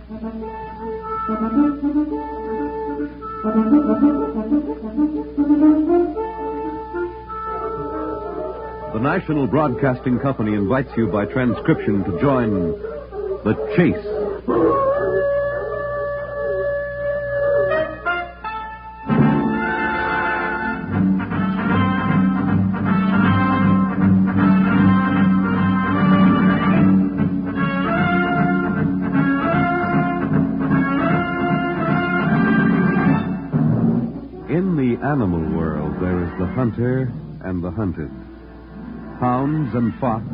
The National Broadcasting Company invites you by transcription to join The Chase. In the animal world, there is the hunter and the hunted. Hounds and fox,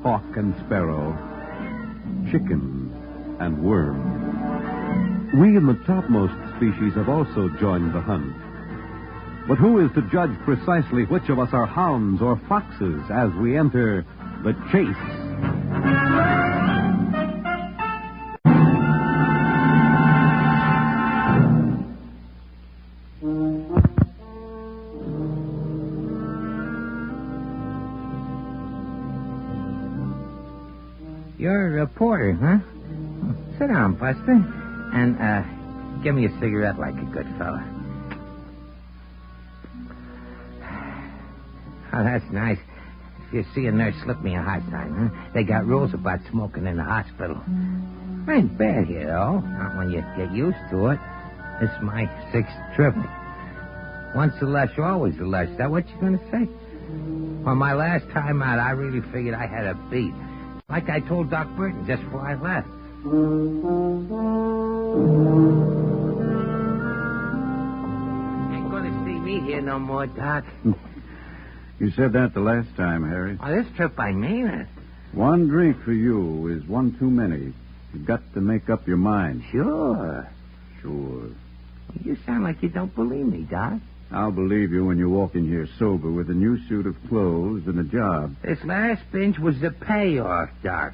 hawk and sparrow, chicken and worm. We in the topmost species have also joined the hunt. But who is to judge precisely which of us are hounds or foxes as we enter the chase? You're a reporter, huh? Sit down, Buster. And, give me a cigarette like a good fella. Oh, that's nice. If you see a nurse slip me a hard time, huh? They got rules about smoking in the hospital. Ain't bad here, though. Not when you get used to it. This is my 6th trip. Once a lush, always a lush. Is that what you're going to say? Well, my last time out, I really figured I had a beat. Like I told Doc Burton just before I left. Ain't gonna see me here no more, Doc. You said that the last time, Harry. Oh, this trip, I mean it. One drink for you is one too many. You've got to make up your mind. Sure. Sure. You sound like you don't believe me, Doc. I'll believe you when you walk in here sober with a new suit of clothes and a job. This last binge was the payoff, Doc.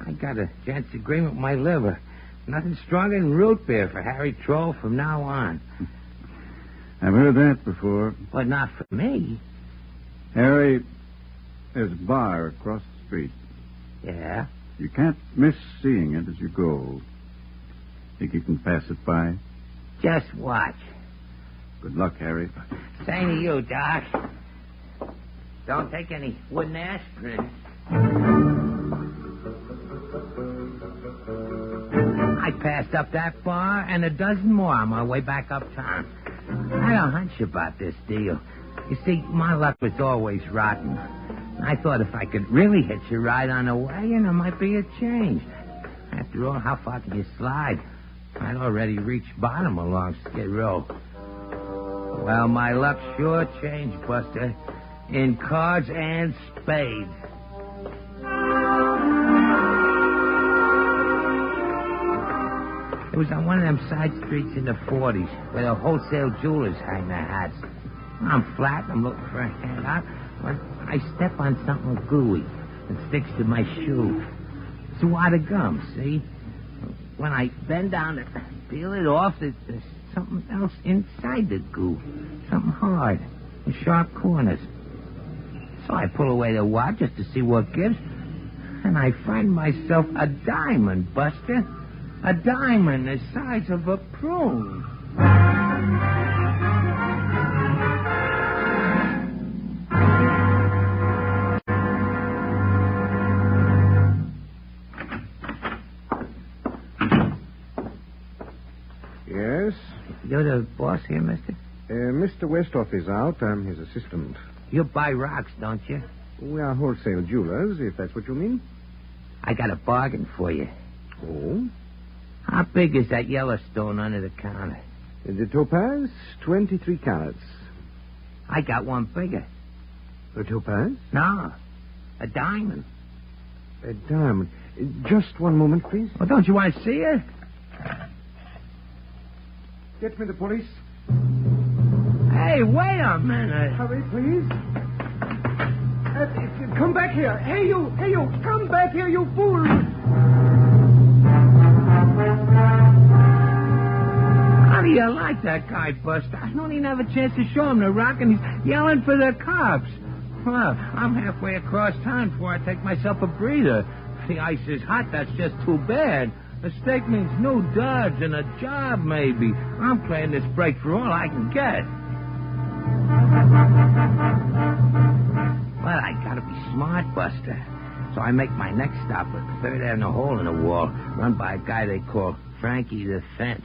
I got a chance agreement with my liver. Nothing stronger than root beer for Harry Troll from now on. I've heard that before. But not for me. Harry, there's a bar across the street. Yeah? You can't miss seeing it as you go. Think you can pass it by? Just watch. Good luck, Harry. Same to you, Doc. Don't take any wooden aspirin. I passed up that bar and a dozen more on my way back uptown. I had a hunch about this deal. You see, my luck was always rotten. I thought if I could really hitch a ride on the wagon, there might be a change. After all, how far can you slide? I'd already reached bottom along Skid Row. Well, my luck sure changed, Buster. In cards and spades. It was on one of them side streets in the 40s where the wholesale jewelers hang their hats. I'm flat. I'm looking for a handout. When I step on something gooey that sticks to my shoe. It's a wad of gum, see? When I bend down to peel it off, there's something else inside the goo. Something hard. With sharp corners. So I pull away the wad just to see what gives. And I find myself a diamond, Buster. A diamond the size of a prune. Yes? You're the boss here, mister? Mr. Westhoff is out. I'm his assistant. You buy rocks, don't you? We are wholesale jewelers, if that's what you mean. I got a bargain for you. Oh? How big is that Yellowstone under the counter? The topaz, 23 carats. I got one bigger. A topaz? No, a diamond. A diamond. Just one moment, please. Well, don't you want to see it? Get me the police. Hey, wait a minute. Hurry, please. Come back here. Hey, you. Come back here, you fool. How do you like that guy, Buster? I don't even have a chance to show him the rock, and he's yelling for the cops. Well, I'm halfway across town before I take myself a breather. If the ice is hot, that's just too bad. A steak means new duds and a job, maybe. I'm playing this break for all I can get. Well, I gotta be smart, Buster. So I make my next stop at 3rd Avenue hole in the wall, run by a guy they call Frankie the Fence.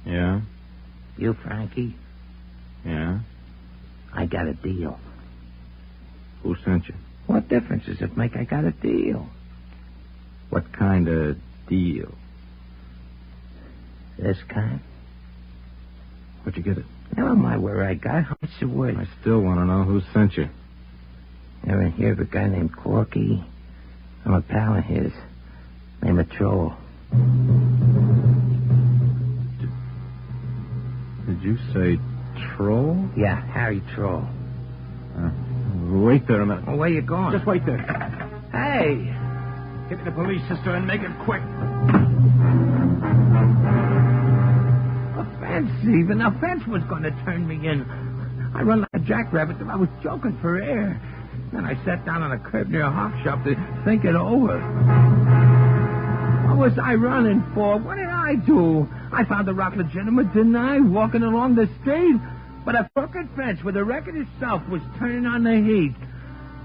Yeah? You, Frankie? Yeah? I got a deal. Who sent you? What difference does it make? I got a deal. What kind of deal? This kind? Where'd you get it? Never mind where I got it. How much it worth? I still want to know who sent you. Ever hear of a guy named Corky? I'm a pal of his. Named a Troll. Did you say Troll? Yeah, Harry Troll. Wait there a minute. Well, where you going? Just wait there. Hey! Get to the police, sister, and make it quick. Even a fence was going to turn me in. I run like a jackrabbit till I was joking for air. Then I sat down on a curb near a hawk shop to think it over. What was I running for? What did I do? I found the rock legitimate, didn't I? Walking along the street. But a crooked fence with the record itself was turning on the heat.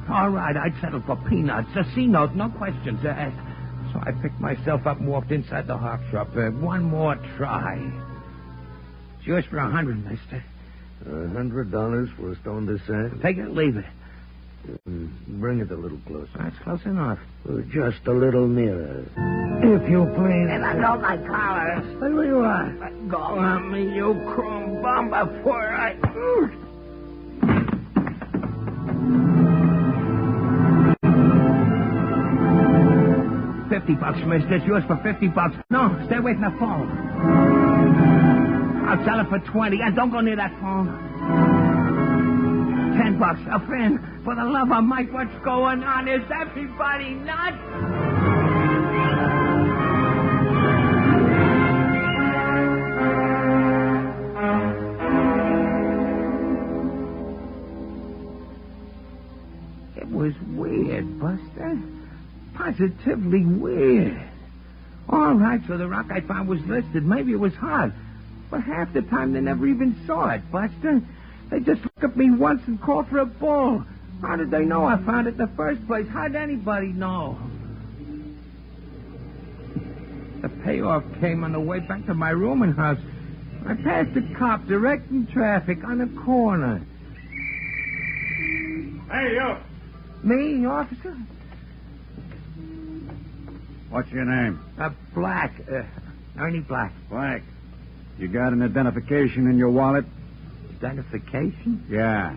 All right, I'd settle for peanuts. A C-note, no questions asked. So I picked myself up and walked inside the hawk shop. One more try. It's yours for $100, mister. $100 for a stone this size? Take it or leave it. Bring it a little closer. That's close enough. Just a little nearer. If you please. And I got my collar. Stay where you are. Let go of me, you chrome bum, before I... $50, mister. It's yours for $50. No, stay away from the phone. I'll sell it for $20. And don't go near that phone. $10. A friend. For the love of Mike, what's going on? Is everybody nuts? It was weird, Buster. Positively weird. All right, so the rock I found was listed. Maybe it was hot. But half the time they never even saw it, Buster. They just looked at me once and called for a bull. How did they know I found it in the first place? How'd anybody know? The payoff came on the way back to my rooming house. I passed a cop directing traffic on the corner. Hey, you. Me, officer? What's your name? Black. Ernie Black. Black. You got an identification in your wallet? Identification? Yeah.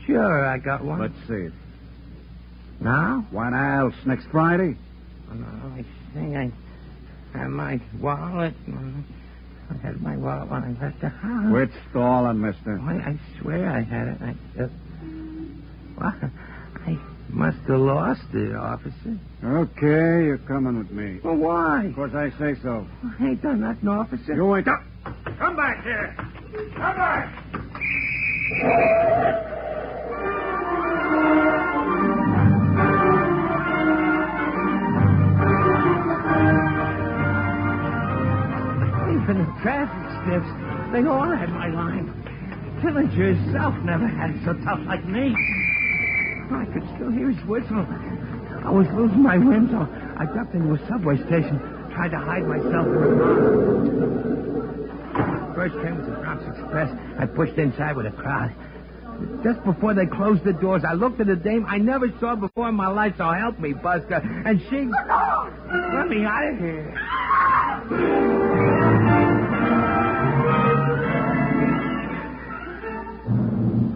Sure, I got one. Let's see it. Now? What else? Next Friday? I think I had my wallet. I had my wallet when I left the house. Quit stalling, mister. I swear I had it. I must have lost it, officer. Okay, you're coming with me. Well, why? Of course I say so. I ain't done nothing, officer. You ain't... Come back here. Come back. Even the traffic stiffs, they all had my line. Tillinger himself never had it so tough like me. I could still hear his whistle. I was losing my wind, so I ducked into a subway station, tried to hide myself in the car. First train was the Bronx Express. I pushed inside with a crowd. Just before they closed the doors, I looked at a dame I never saw before in my life, so help me, Buster. And she... Let me out of here.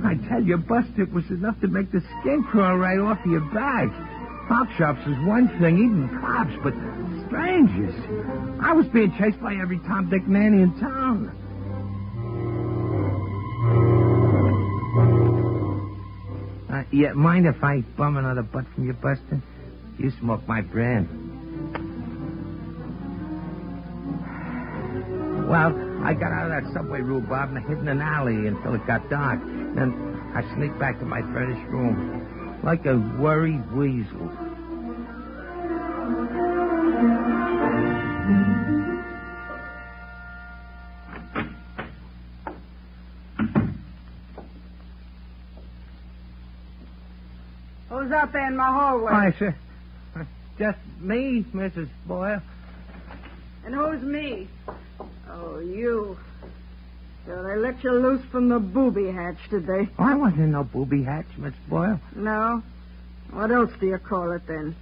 I tell you, Buster, it was enough to make the skin crawl right off of your back. Hawk shops is one thing, even cops, but strangers. I was being chased by every Tom, Dick, Nanny in town. Yeah, mind if I bum another butt from you, Buster? You smoke my brand. Well, I got out of that subway rhubarb and hid in an alley until it got dark. Then I sneaked back to my furnished room like a worried weasel. out there in my hallway? Why, sir, just me, Mrs. Boyle. And who's me? Oh, you. So they let you loose from the booby hatch, did they? Oh, I wasn't in no booby hatch, Miss Boyle. No? What else do you call it, then?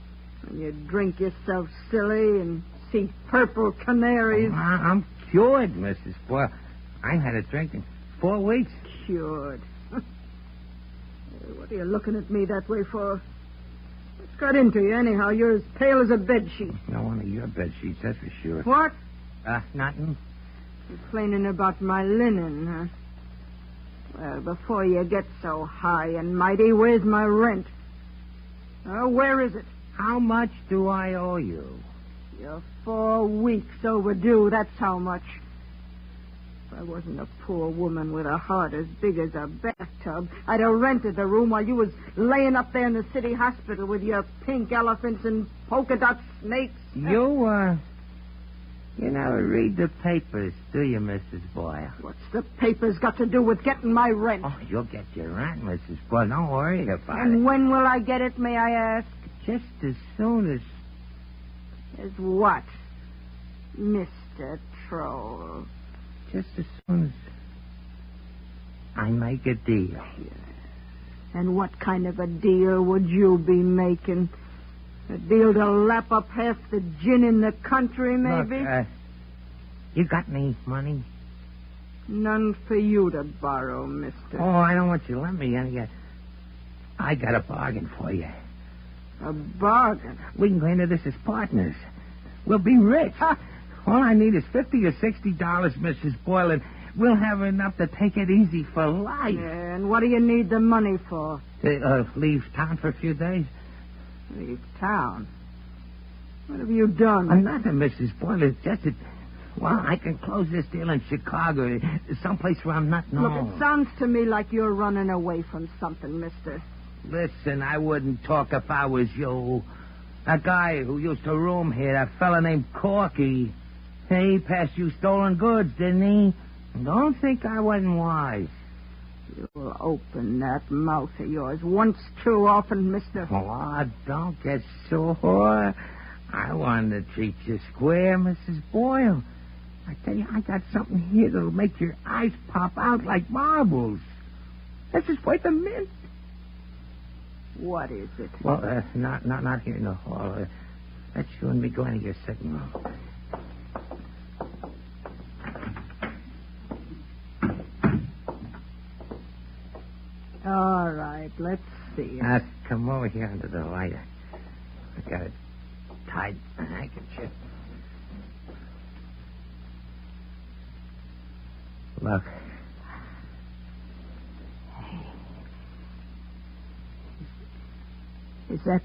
When you drink yourself silly and see purple canaries? Oh, I'm cured, Mrs. Boyle. I ain't had a drink in 4 weeks. Cured. What are you looking at me that way for? What's got into you, anyhow? You're as pale as a bedsheet. No one of your bed sheets, that's for sure. What? Nothing. Complaining about my linen, huh? Well, before you get so high and mighty, where's my rent? Oh, where is it? How much do I owe you? You're 4 weeks overdue, that's how much. If I wasn't a poor woman with a heart as big as a bathtub, I'd have rented the room while you was laying up there in the city hospital with your pink elephants and polka dot snakes. You never read the papers, do you, Mrs. Boyle? What's the papers got to do with getting my rent? Oh, you'll get your rent, Mrs. Boyle. Don't worry about And it. when will I get it, may I ask? Just as soon as... As what, Mr. Troll? Just as soon as I make a deal. And what kind of a deal would you be making? A deal to lap up half the gin in the country, maybe? Look, you got any money? None for you to borrow, mister. Oh, I don't want you to lend me any. I got a bargain for you. A bargain? We can go into this as partners. We'll be rich. All I need is $50 or $60, Mrs. Boyle, and we'll have enough to take it easy for life. Yeah, and what do you need the money for? To leave town for a few days? Leave town? What have you done? Nothing, Mrs. Boyle. It's just that, well, I can close this deal in Chicago, someplace where I'm not known. Look, it sounds to me like you're running away from something, mister. Listen, I wouldn't talk if I was you. That guy who used to room here, that fella named Corky, he passed you stolen goods, didn't he? Don't think I wasn't wise. You'll open that mouth of yours once too often, mister. Oh, don't get sore. I wanted to treat you square, Mrs. Boyle. I tell you, I got something here that'll make your eyes pop out like marbles. This is worth a mint. What is it? Well, not here in the hall. Let you and me go into your sitting room. All right, let's see. Now, come over here under the light. I got it tied in a handkerchief. Look. Is that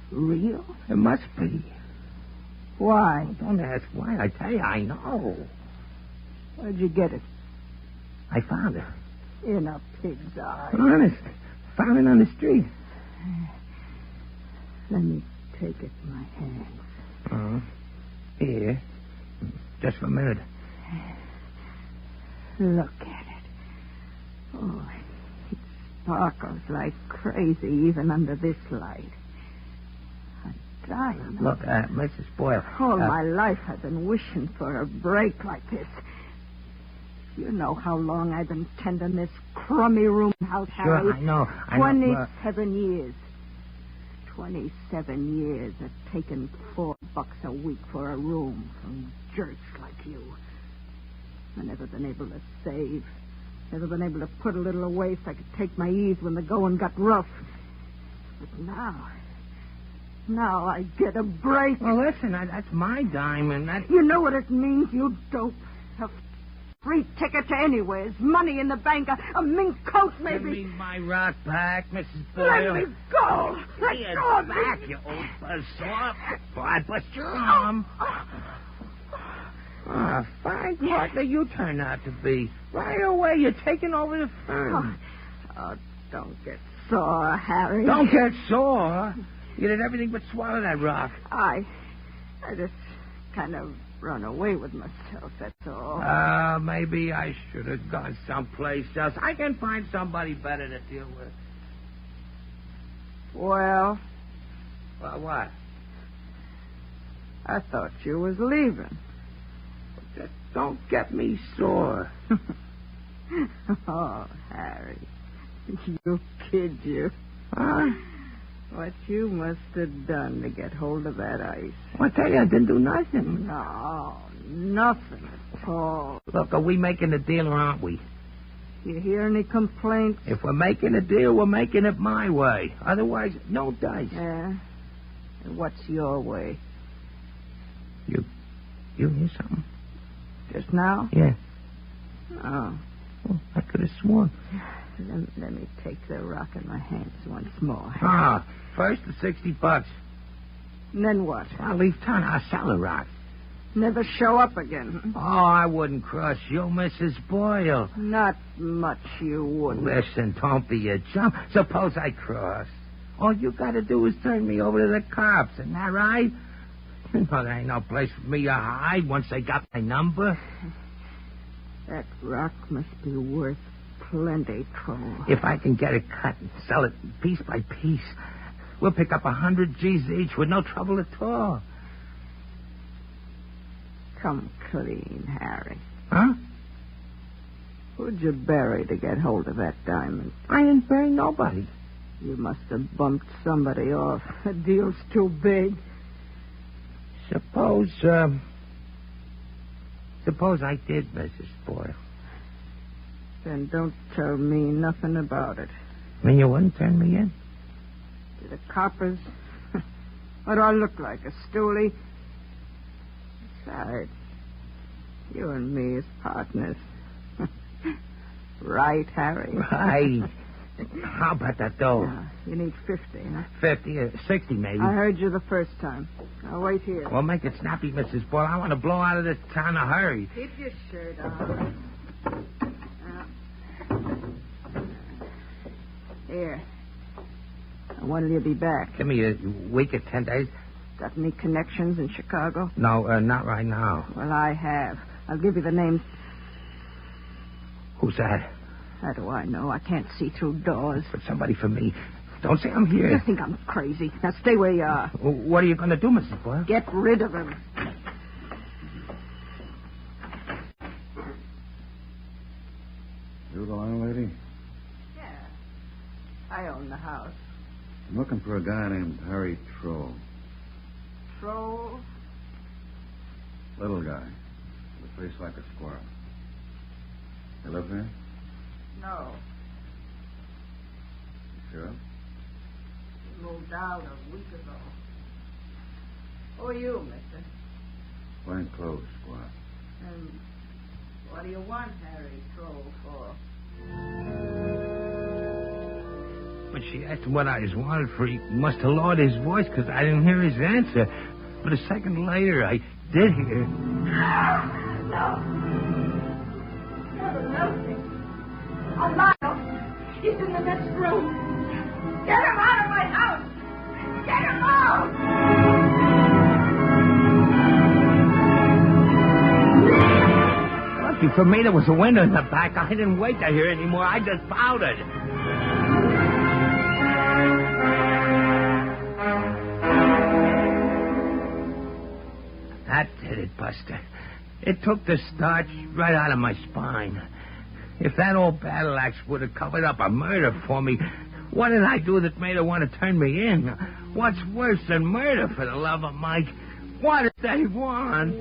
real? It must be. Why? Don't ask why. I tell you, I know. Where'd you get it? I found it. In a pig's eye. Honest. Found it on the street. Let me take it in my hands. Here. Just for a minute. Look at it. Oh, it sparkles like crazy even under this light. A diamond. Look, Mrs. Boyle. All my life I've been wishing for a break like this. You know how long I've been tending this crummy room house, Sure, Harry. I know. 27 years. 27 years of taking $4 a week for a room from jerks like you. I've never been able to save. Never been able to put a little away so I could take my ease when the going got rough. But now I get a break. Well, listen, that's my diamond. You know what it means, you dope. A free ticket to anywhere. Money in the bank. A mink coat, maybe. Give me my rock back, Mrs. Boyle. Let me go. Let Give go of it me. back, you old buzzsaw. Before I bust your arm. Fine partner you turned out to be. Right away, you're taking over the firm. Oh, don't get sore, Harry. Don't get sore. You did everything but swallow that rock. I just kind of run away with myself, that's all. Maybe I should have gone someplace else. I can find somebody better to deal with. Well, Well, what? I thought you was leaving. Just don't get me sore. Oh, Harry. You kid you. Huh? What you must have done to get hold of that ice. I tell you, I didn't do nothing. No, nothing at all. Look, are we making a deal or aren't we? You hear any complaints? If we're making a deal, we're making it my way. Otherwise, no dice. Yeah. And what's your way? You hear something? Just now? Yeah. Oh. Well, I could have sworn. Let me take the rock in my hands once more. Ah, first the $60. And then what? I'll leave town. I'll sell the rock. Never show up again. Oh, I wouldn't cross you, Mrs. Boyle. Not much you wouldn't. Listen, don't be a chump. Suppose I cross. All you got to do is turn me over to the cops. Isn't that right? You know, there ain't no place for me to hide once they got my number. That rock must be worth plenty, Troll. If I can get it cut and sell it piece by piece, we'll pick up 100 G's each with no trouble at all. Come clean, Harry. Huh? Who'd you bury to get hold of that diamond? I ain't burying nobody. You must have bumped somebody off. The deal's too big. Suppose I did, Mrs. Boyle. Then don't tell me nothing about it. I mean, you wouldn't turn me in? To the coppers? What do I look like, a stoolie? Besides, you and me is partners. Right, Harry? Right. How about that, though? You need 50, huh? 50 or 60, maybe. I heard you the first time. Now, wait here. Well, make it snappy, Mrs. Boyle. I want to blow out of this town in a hurry. Keep your shirt on. Here. When'll you be back? Give me a week or 10 days. Got any connections in Chicago? No, not right now. Well, I have. I'll give you the names. Who's that? How do I know? I can't see through doors. But somebody for me. Don't say I'm here. You think I'm crazy. Now stay where you are. What are you going to do, Mrs. Boyle? Get rid of him. You the landlady? Yeah. I own the house. I'm looking for a guy named Harry Troll. Troll? Little guy. With a face like a squirrel. You live here? No. You sure? He moved out a week ago. Who are you, mister? Plain clothes, squire. And what do you want Harry Troll for? When she asked him what I was wanted for, he must have lowered his voice because I didn't hear his answer. But a second later, I did hear. No. Oh, Lyle, he's in the next room. Get him out of my house. Get him out. Lucky for me, there was a window in the back. I didn't wait to hear anymore. I just pouted. That did it, Buster. It took the starch right out of my spine. If that old battle axe would have covered up a murder for me, what did I do that made her want to turn me in? What's worse than murder, for the love of Mike? What did they want?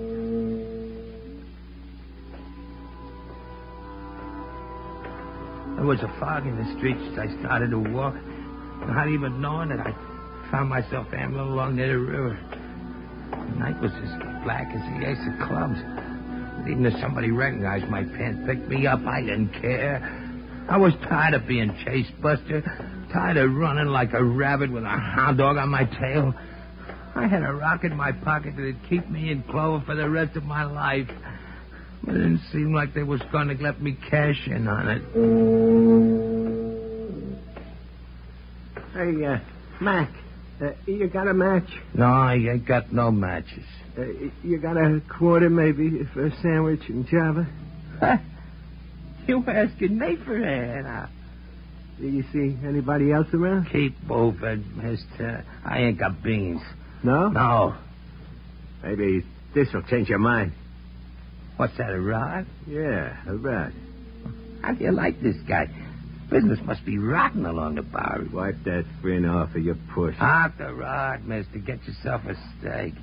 There was a fog in the streets as I started to walk. Not even knowing it, I found myself ambling along near the river. The night was as black as the ace of clubs. But even if somebody recognized my pen, picked me up, I didn't care. I was tired of being chased, Buster. Tired of running like a rabbit with a hound dog on my tail. I had a rock in my pocket that'd keep me in clover for the rest of my life. But it didn't seem like they was going to let me cash in on it. Hey, Mac, you got a match? No, I ain't got no matches. You got a quarter, maybe, for a sandwich and Java? You asking me for that? Do you see anybody else around? Keep moving, mister. I ain't got beans. No? No. Maybe this'll change your mind. What's that, a rod? Yeah, a rat. How do you like this guy? Business must be rotten along the Bowery. Wipe that fin off of your puss. Off the rod, mister. Get yourself a steak.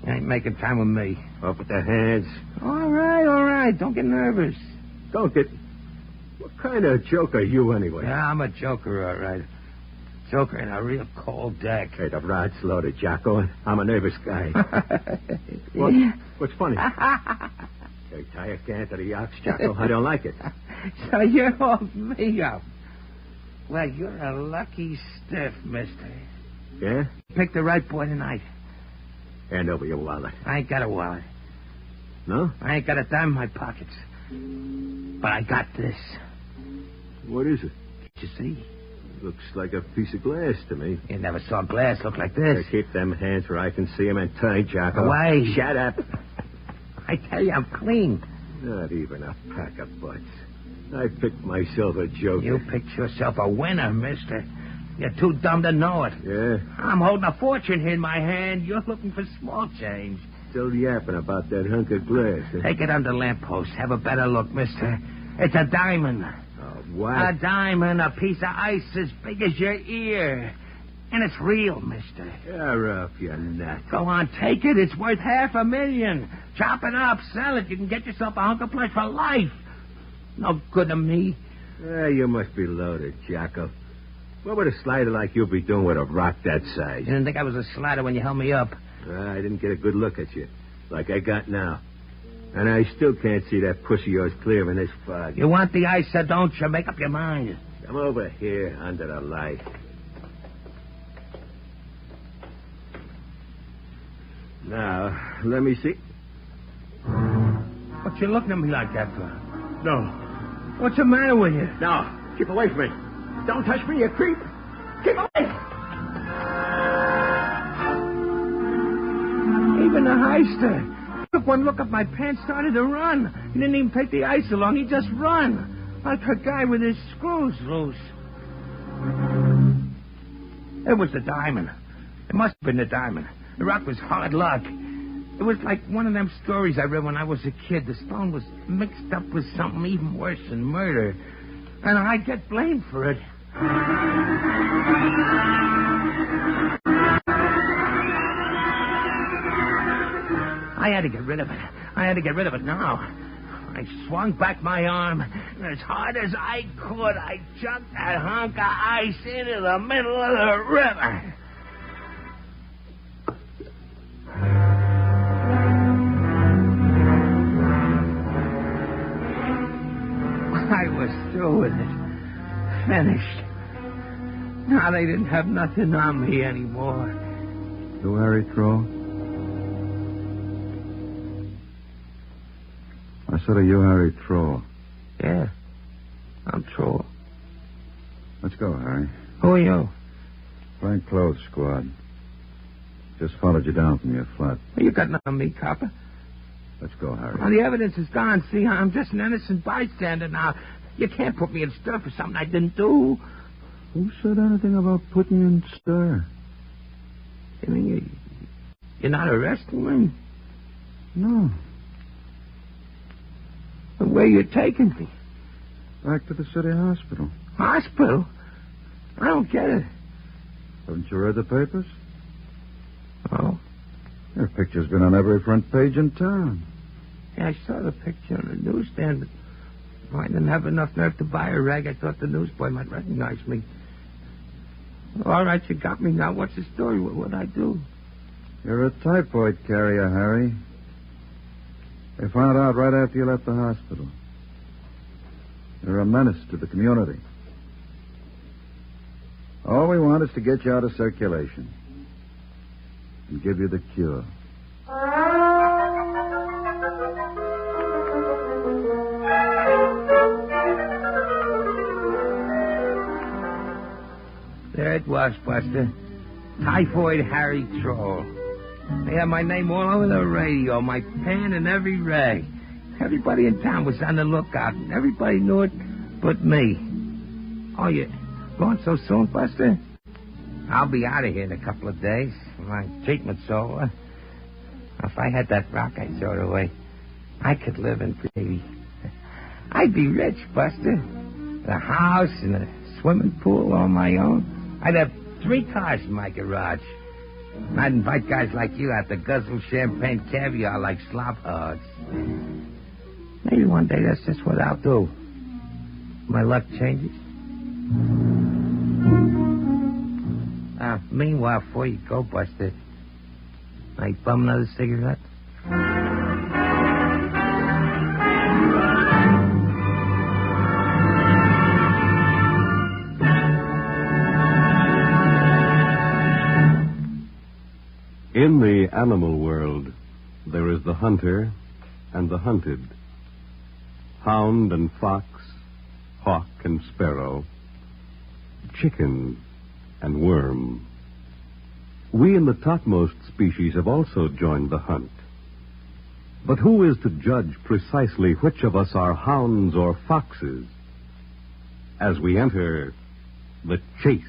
You ain't making time with me. Up with the hands. All right. Don't get nervous. Don't get... What kind of joke are you, anyway? Yeah, I'm a joker, all right. Joker in a real cold deck. Hey, the rod's loaded, Jocko. I'm a nervous guy. What's funny? Hey, tie a can to the ox, Jocko. I don't like it. So you're off me up. Well, you're a lucky stiff, mister. Yeah? Pick the right boy tonight. Hand over your wallet. I ain't got a wallet. No? I ain't got a dime in my pockets. But I got this. What is it? You see? Looks like a piece of glass to me. You never saw glass look like this. Keep them hands where I can see them and tie, Jocko. Away. Shut up. I tell you, I'm clean. Not even a pack of butts. I picked myself a joker. You picked yourself a winner, mister. You're too dumb to know it. Yeah? I'm holding a fortune here in my hand. You're looking for small change. Still yapping about that hunk of glass. Huh? Take it under lamppost. Have a better look, mister. It's a diamond. What? A diamond, a piece of ice as big as your ear. And it's real, mister. You're off, you nut. Go on, take it. It's worth $500,000. Chop it up, sell it. You can get yourself a hunk of flesh for life. No good to me. You must be loaded, Jocko. What would a slider like you be doing with a rock that size? You didn't think I was a slider when you held me up. I didn't get a good look at you, like I got now. And I still can't see that pussy of yours clear in this fog. You want the ice, or don't you? Make up your mind. Come over here under the light. Now, let me see. What you looking at me like that for? No. What's the matter with you? No, keep away from me. Don't touch me, you creep. Keep away. Even the heister. Took one look at my pants, started to run. He didn't even take the ice along. He just run. Like a guy with his screws loose. It was the diamond. It must have been the diamond. The rock was hard luck. It was like one of them stories I read when I was a kid. The stone was mixed up with something even worse than murder. And I get blamed for it. I had to get rid of it. I had to get rid of it now. I swung back my arm, and as hard as I could, I chucked that hunk of ice into the middle of the river. I was through with it. Finished. Now they didn't have nothing on me anymore. You Harry Troll? I said, are you Harry Troll? Yeah, I'm Troll. Let's go, Harry. Who are you? Plain clothes squad. Just followed you down from your flat. Well, you got nothing on me, copper. Let's go, Harry. Well, the evidence is gone. See, I'm just an innocent bystander now. You can't put me in stir for something I didn't do. Who said anything about putting you in stir? You mean you're not arresting me? No. But where you taking me? Back to the city hospital. Hospital? I don't get it. Haven't you read the papers? Oh? Your picture's been on every front page in town. Yeah, I saw the picture on the newsstand, but I didn't have enough nerve to buy a rag. I thought the newsboy might recognize me. All right, you got me now. What's the story? What'd I do? You're a typhoid carrier, Harry. They found out right after you left the hospital. You're a menace to the community. All we want is to get you out of circulation and give you the cure. There it was, Buster. Typhoid Harry Troll. They had my name all over the radio, my pen in every rag. Everybody in town was on the lookout, and everybody knew it but me. Oh, you Going so soon, Buster? I'll be out of here in a couple of days. My treatment's over. If I had that rock I throw it away, I could live in Gravy. I'd be rich, Buster. A house and a swimming pool all my own. I'd have 3 cars in my garage. I'd invite guys like you out to guzzle champagne caviar like slop hogs. Maybe one day that's just what I'll do. My luck changes. Meanwhile, before you go, Buster, I bum another cigarette? In the animal world, there is the hunter and the hunted. Hound and fox, hawk and sparrow, chicken and worm. We in the topmost species have also joined the hunt. But who is to judge precisely which of us are hounds or foxes as we enter the chase?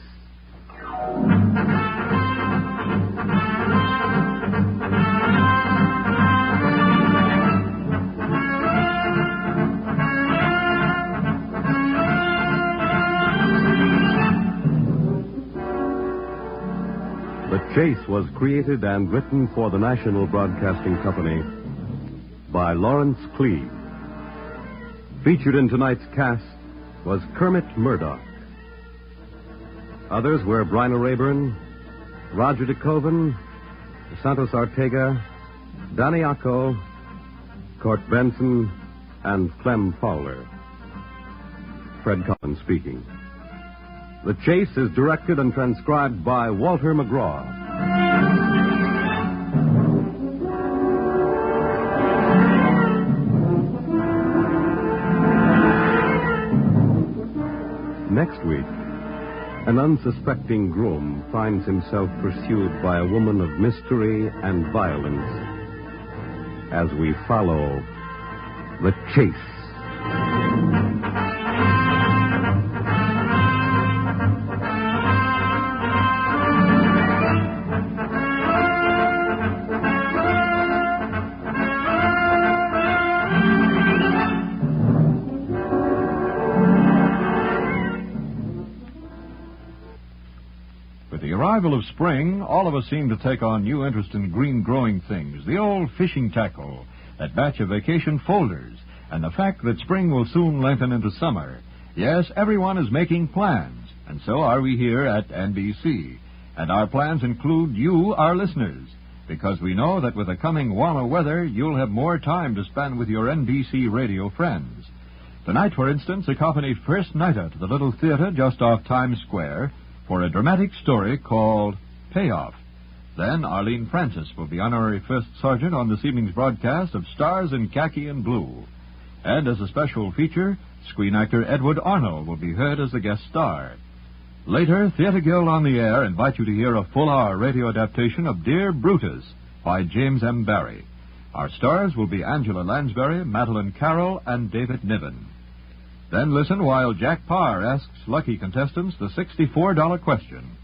The Chase was created and written for the National Broadcasting Company by Lawrence Cleve. Featured in tonight's cast was Kermit Murdoch. Others were Bryna Rayburn, Roger DeKoven, Santos Ortega, Danny Acco, Court Benson, and Clem Fowler. Fred Collins speaking. The Chase is directed and transcribed by Walter McGraw. Next week, an unsuspecting groom finds himself pursued by a woman of mystery and violence as we follow The Chase. With the arrival of spring, all of us seem to take on new interest in green-growing things. The old fishing tackle, that batch of vacation folders, and the fact that spring will soon lengthen into summer. Yes, everyone is making plans, and so are we here at NBC. And our plans include you, our listeners, because we know that with the coming warmer weather, you'll have more time to spend with your NBC radio friends. Tonight, for instance, accompany First Nighter to the little theater just off Times Square for a dramatic story called Payoff. Then Arlene Francis will be honorary first sergeant on this evening's broadcast of Stars in Khaki and Blue. And as a special feature, screen actor Edward Arnold will be heard as the guest star. Later, Theater Guild on the Air invite you to hear a full-hour radio adaptation of Dear Brutus by James M. Barrie. Our stars will be Angela Lansbury, Madeline Carroll, and David Niven. Then listen while Jack Parr asks lucky contestants the $64 question.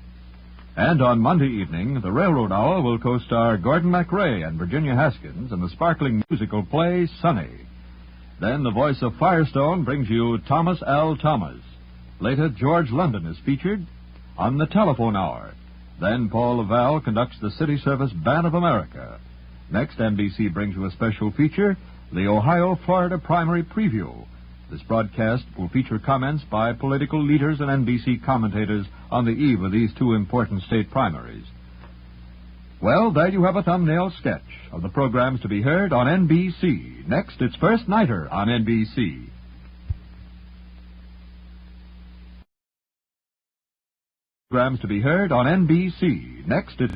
And on Monday evening, the Railroad Hour will co-star Gordon MacRae and Virginia Haskins in the sparkling musical play Sunny. Then the voice of Firestone brings you Thomas L. Thomas. Later, George London is featured on the Telephone Hour. Then Paul Laval conducts the City Service Band of America. Next, NBC brings you a special feature, the Ohio-Florida Primary Preview. This broadcast will feature comments by political leaders and NBC commentators on the eve of these two important state primaries. Well, there you have a thumbnail sketch of the programs to be heard on NBC. Next, it's First Nighter on NBC. Programs to be heard on NBC. Next, it's